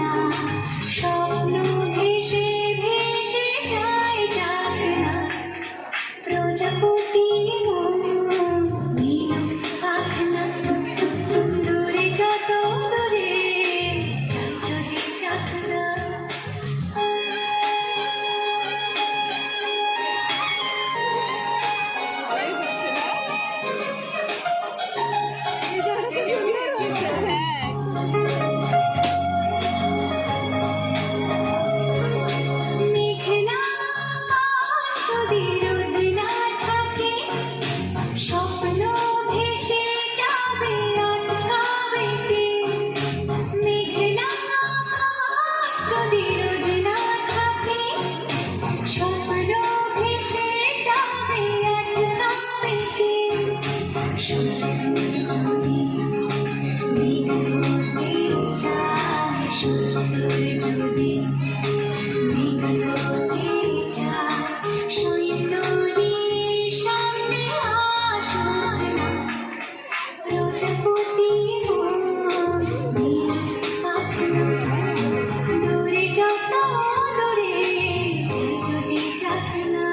না স্বপ্ন ভেসে ভেসে যায় যাক না প্রজাপতি পাখ না দূরে যত দূরে যাক যদি যাক না স্বপ্ন ভেসে যাবে আটকাবে কে মেঘলা আকাশ যদি রোদ না থাকে স্বপ্ন ভেসে যাবে আটকাবে কে সুন্দর যদি মেঘ হতে যায় সুন্দর যদি মেঘ হতে যায় সৈন্য সামনে আসুক না প্রজাপতি পাখ না দূরে যত দূরে যদি যাক না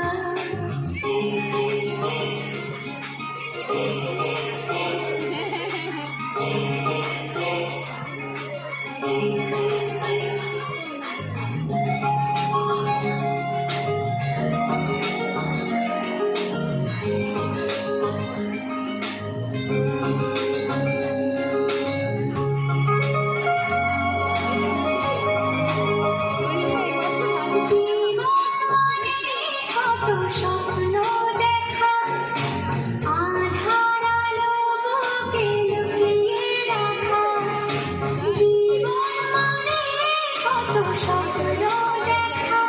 কত স্বপ্ন দেখা আধার আলো বুকে লুকিয়ে রাখা জীবন মানে কত স্বপ্ন দেখা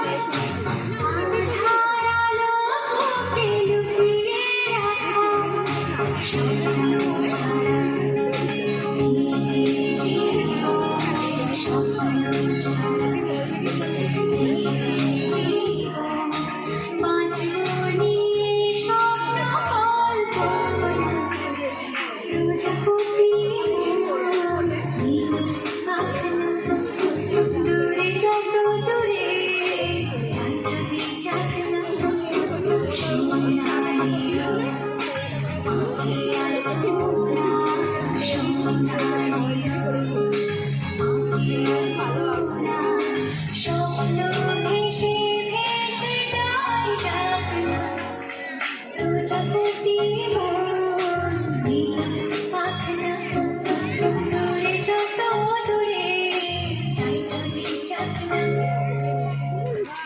আধার আলো বুকে লুকিয়ে রাখা স্বপ্ন ছাড়া স্বপ্ন ছাড়া দূরে যত দূরে যদি যাক না সোনালি সোনালি